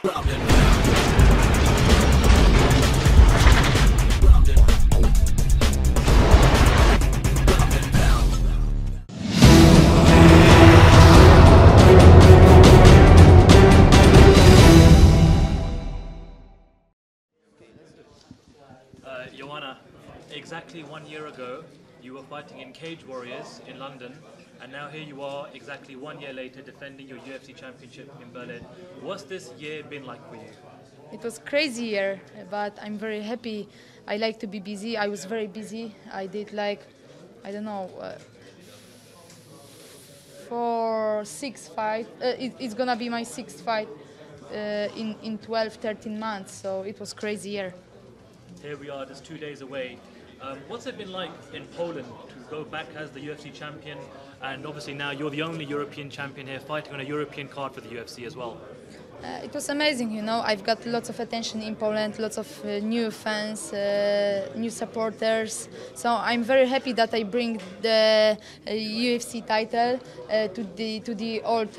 Joanna, exactly 1 year ago, you were fighting in Cage Warriors in London, and now here you are, exactly 1 year later, defending your UFC championship in Berlin. What's this year been like for you? It was crazy year, but I'm very happy. I like to be busy. I was very busy. I did I don't know, 6 fights. It's gonna be my sixth fight in 12, 13 months. So it was crazy year. Here we are, just 2 days away. What's it been like in Poland to go back as the UFC champion, and obviously now you're the only European champion here fighting on a European card for the UFC as well? It was amazing, you know. I've got lots of attention in Poland, lots of new fans, new supporters. So I'm very happy that I bring the UFC title to the old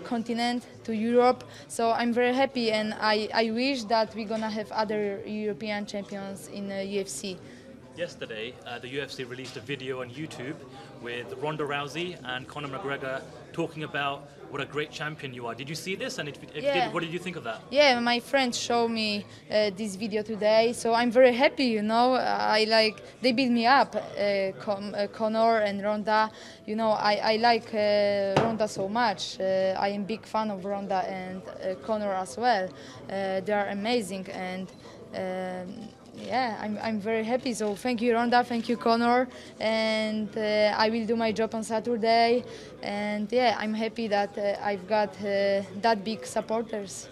continent, to Europe. So I'm very happy, and I wish that we're gonna have other European champions in UFC. Yesterday, the UFC released a video on YouTube with Ronda Rousey and Conor McGregor talking about what a great champion you are. Did you see this? And if you did, what did you think of that? Yeah, my friends showed me this video today, so I'm very happy, you know. They build me up, Conor and Ronda. You know, I like Ronda so much. I am big fan of Ronda and Conor as well. They are amazing, and yeah, I'm very happy. So thank you, Ronda, thank you, Conor, and I will do my job on Saturday. And yeah, I'm happy that I've got that big supporters.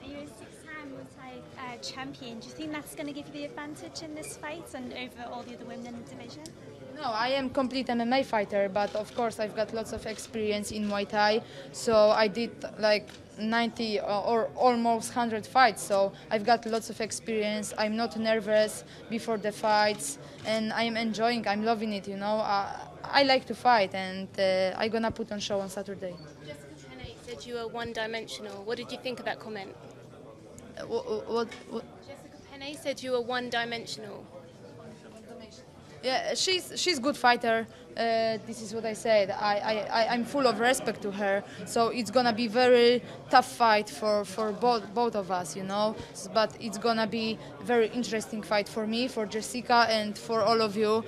You're a six-time multi-champion. Do you think that's going to give you the advantage in this fight and over all the other women in the division? No, I am complete MMA fighter, but of course I've got lots of experience in Muay Thai. So I did like 90 or almost 100 fights, so I've got lots of experience. I'm not nervous before the fights, and I'm enjoying, I'm loving it, you know. I like to fight, and I'm gonna put on show on Saturday. Jessica Penne said you were one-dimensional. What did you think of that comment? What? Jessica Penne said you were one-dimensional. Yeah, she's good fighter. This is what I said. I'm full of respect to her. So it's gonna be very tough fight for both of us, you know. But it's gonna be very interesting fight for me, for Jessica, and for all of you.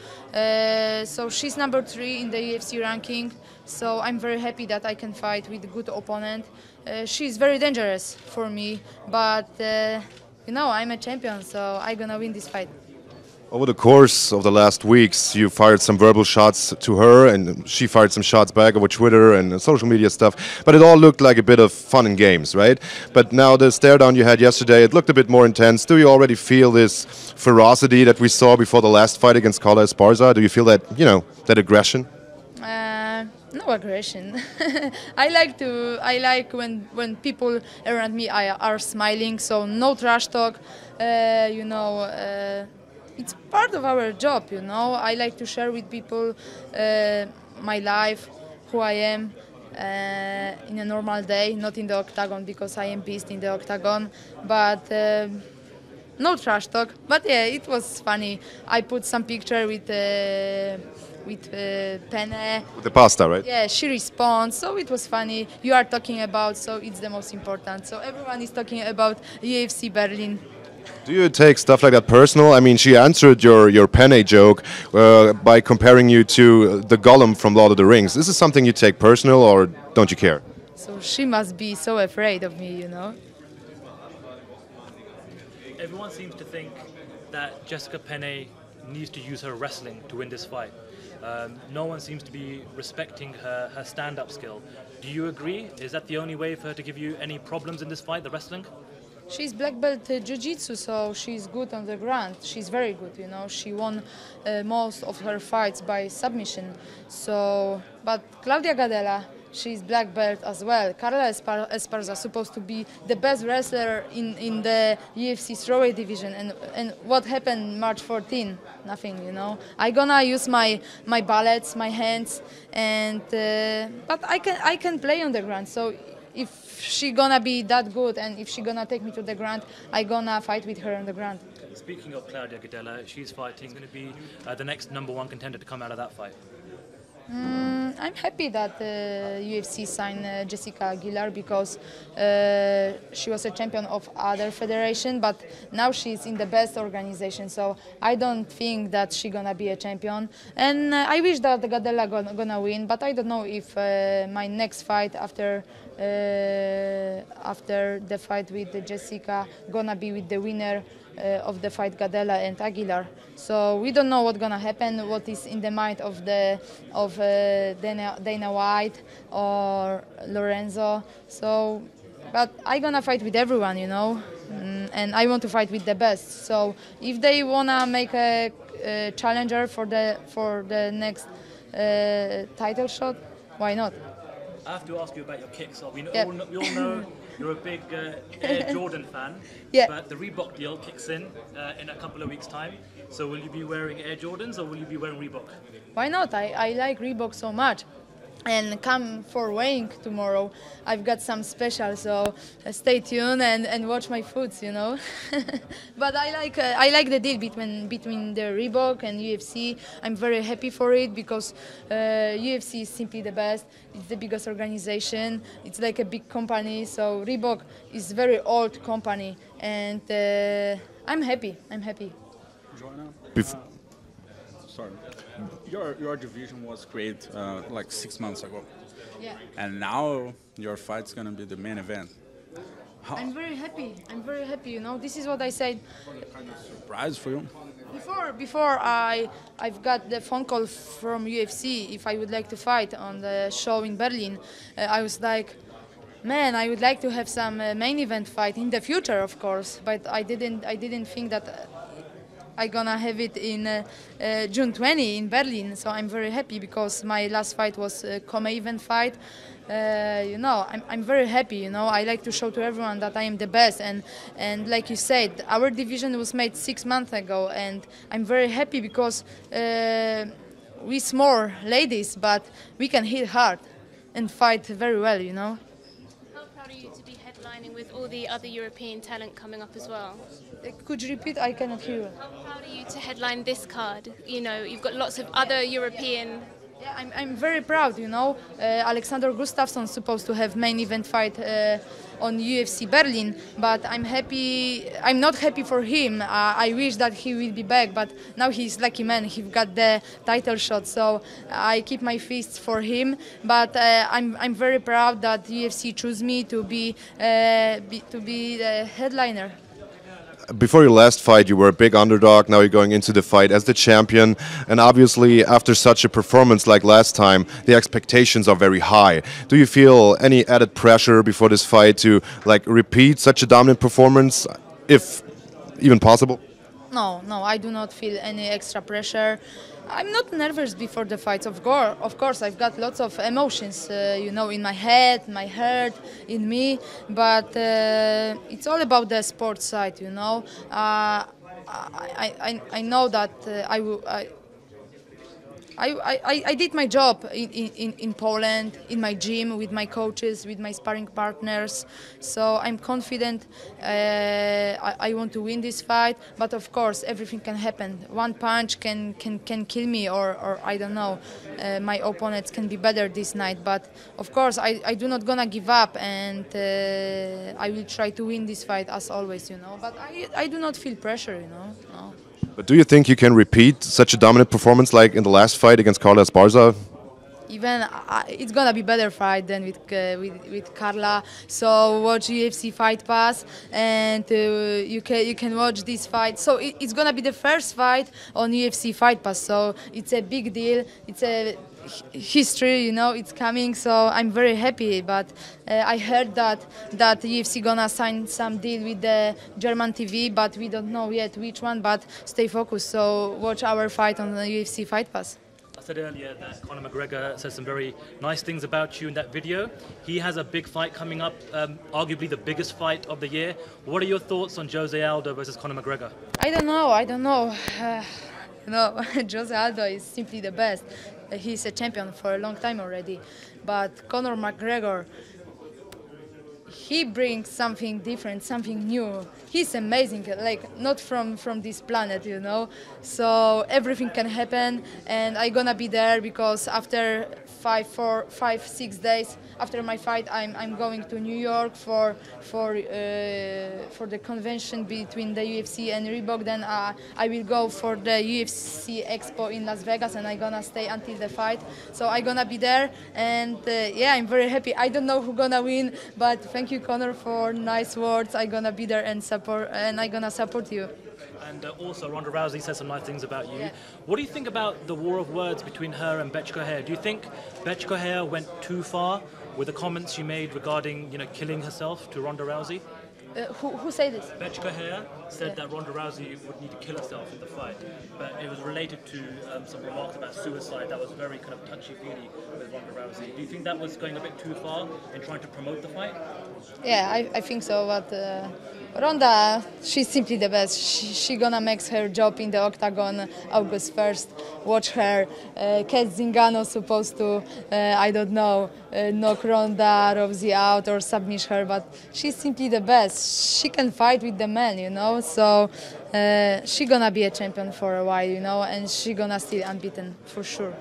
So she's number 3 in the UFC ranking. So I'm very happy that I can fight with a good opponent. She's very dangerous for me, but you know, I'm a champion, so I'm gonna win this fight. Over the course of the last weeks, you fired some verbal shots to her, and she fired some shots back over Twitter and social media stuff. But it all looked like a bit of fun and games, right? But now the stare down you had yesterday, it looked a bit more intense. Do you already feel this ferocity that we saw before the last fight against Carla Esparza? Do you feel that, you know, that aggression? No aggression. I like when people around me are smiling. So no trash talk. You know. It's part of our job, you know. I like to share with people my life, who I am in a normal day, not in the octagon, because I am beast in the octagon. But no trash talk. But yeah, it was funny. I put some picture with Penne. With the pasta, right? Yeah, she responds, so it was funny. You are talking about, so it's the most important. So everyone is talking about UFC Berlin. Do you take stuff like that personal? I mean, she answered your Penne joke by comparing you to the Gollum from Lord of the Rings. Is this something you take personal, or don't you care? So she must be so afraid of me, you know. Everyone seems to think that Jessica Penne needs to use her wrestling to win this fight. No one seems to be respecting her stand-up skill. Do you agree? Is that the only way for her to give you any problems in this fight, the wrestling? She's black belt jiu-jitsu, so she's good on the ground. She's very good, you know. She won most of her fights by submission. So, but Claudia Gadelha, she's black belt as well. Carla Esparza supposed to be the best wrestler in the UFC strawweight division. And what happened March 14? Nothing, you know. I gonna use my bullets, my hands, and but I can play on the ground. So if she gonna be that good and if she gonna take me to the ground, I gonna fight with her on the ground. Speaking of Claudia Gadelha, she's fighting, going to be the next #1 contender to come out of that fight. I'm happy that UFC signed Jessica Aguilar because she was a champion of other federation, but now she's in the best organization. So I don't think that she's gonna be a champion, and I wish that Gadelha gonna win. But I don't know if my next fight after the fight with Jessica gonna be with the winner of the fight Gadelha and Aguilar. So we don't know what's gonna happen, what is in the mind of Dana White or Lorenzo. So, but I gonna fight with everyone, you know, and I want to fight with the best. So if they wanna make a challenger for the next title shot, why not? I have to ask you about your kicks. We Yeah. all know you're a big Air Jordan fan, Yeah. but the Reebok deal kicks in a couple of weeks' time. So will you be wearing Air Jordans or will you be wearing Reebok? Why not? I like Reebok so much. And come for weighing tomorrow. I've got some special, so stay tuned and watch my foods, you know. But I like the deal between the Reebok and UFC. I'm very happy for it because UFC is simply the best. It's the biggest organization. It's like a big company. So Reebok is very old company, and I'm happy. I'm happy. Joanna, Bef- sorry. Your division was created like 6 months ago, Yeah. and now your fight's gonna be the main event. I'm very happy. I'm very happy. You know, this is what I said. Surprise for you? Before I've got the phone call from UFC if I would like to fight on the show in Berlin. I was like, man, I would like to have some main event fight in the future, of course. But I didn't think that I gonna have it in June 20 in Berlin. So I'm very happy because my last fight was a co-main event fight. You know, I'm very happy. You know, I like to show to everyone that I am the best. And like you said, our division was made 6 months ago, and I'm very happy because we small ladies, but we can hit hard and fight very well. You know. How proud are you to be headlining with all the other European talent coming up as well? Could you repeat? I cannot hear you. How proud are you to headline this card? You know, you've got lots of other European. Yeah, I'm very proud, you know. Alexander Gustafsson's supposed to have main event fight on UFC Berlin, but I'm not happy for him. I wish that he will be back, but now he's lucky man. He got the title shot, so I keep my fists for him. But I'm very proud that UFC chose me to be the headliner. Before your last fight, you were a big underdog. Now you're going into the fight as the champion. And obviously, after such a performance like last time, the expectations are very high. Do you feel any added pressure before this fight to like repeat such a dominant performance, if even possible? No, I do not feel any extra pressure. I'm not nervous before the fights. Of course, I've got lots of emotions, you know, in my head, my heart, in me. But it's all about the sports side, you know. I know that I did my job in Poland, in my gym, with my coaches, with my sparring partners. So I'm confident. I want to win this fight, but of course everything can happen. One punch can kill me, or I don't know. My opponents can be better this night, but of course I do not gonna give up, and I will try to win this fight as always, you know. But I do not feel pressure, you know. No. But do you think you can repeat such a dominant performance like in the last fight against Carla Esparza? Even it's gonna be better fight than with Carla. So watch UFC Fight Pass, and you can watch this fight. So it's gonna be the first fight on UFC Fight Pass. So it's a big deal. It's a history, you know. It's coming. So I'm very happy. But I heard that UFC gonna sign some deal with the German TV, but we don't know yet which one. But stay focused. So watch our fight on the UFC Fight Pass. I said earlier that Conor McGregor said some very nice things about you in that video. He has a big fight coming up, arguably the biggest fight of the year. What are your thoughts on Jose Aldo versus Conor McGregor? I don't know. No, Jose Aldo is simply the best. He's a champion for a long time already. But Conor McGregor, he brings something different, something new. He's amazing, like not from this planet, you know. So everything can happen, and I'm gonna be there because after 6 days after my fight, I'm going to New York for the convention between the UFC and Reebok. Then I will go for the UFC Expo in Las Vegas, and I'm gonna stay until the fight. So I'm gonna be there, and yeah, I'm very happy. I don't know who's gonna win, but thank you, Conor, for nice words. I'm gonna be there and I'm gonna support you. And also, Ronda Rousey said some nice things about you. Yeah. What do you think about the war of words between her and Bethe Correia? Do you think Bethe Correia went too far with the comments she made regarding, killing herself to Ronda Rousey? Who say this? Bethe Correia said that Ronda Rousey would need to kill herself in the fight, but it was related to some remarks about suicide that was very kind of touchy-feely with Ronda Rousey. Do you think that was going a bit too far in trying to promote the fight? Yeah, I think so, but Ronda, she's simply the best. She gonna make her job in the octagon August 1st. Watch her. Kat Zingano supposed to, I don't know, knock Ronda Rousey out or submit her, but she's simply the best. She can fight with the men, you know, so she gonna be a champion for a while, you know, and she gonna still unbeaten, for sure.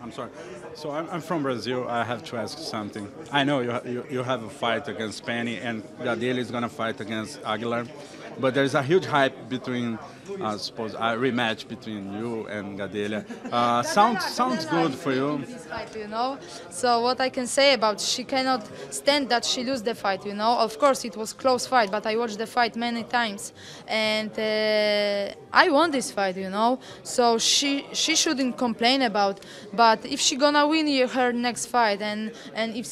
I'm sorry. So I'm from Brazil. I have to ask something. I know you have a fight against Penny, and Gadelha is gonna fight against Aguilar, but there is a huge hype between, suppose, a rematch between you and Gadelha. Sounds good for you. This fight, you know. So what I can say about, she cannot stand that she lose the fight, you know. Of course it was close fight, but I watched the fight many times, and I won this fight, you know. So she shouldn't complain about. But if she gonna win her next fight, and if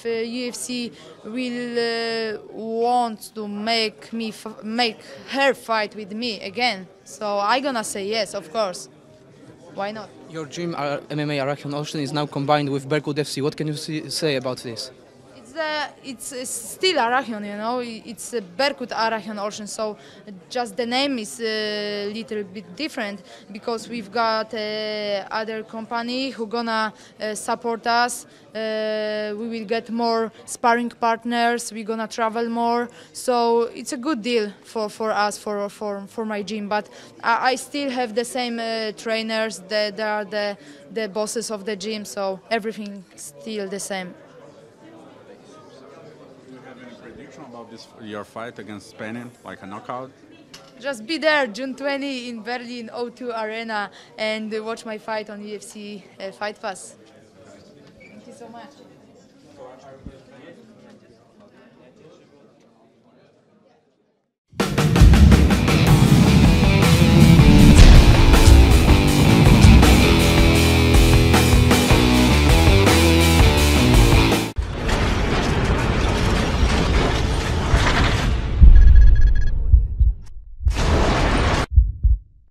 UFC will want to make her fight with me again, so I gonna say yes, of course. Why not? Your gym, MMA Arakian Ocean, is now combined with Berkut FC. What can you say about this? It's still Arakion, you know. It's Berkut Arakion Ocean, so just the name is a little bit different because we've got other company who gonna support us. We will get more sparring partners. We're gonna travel more, so it's a good deal for us, for my gym. But I still have the same trainers. They are the bosses of the gym, so everything still the same. About your fight against Penny, like a knockout? Just be there June 20 in Berlin O2 Arena and watch my fight on UFC Fight Pass. Thank you so much.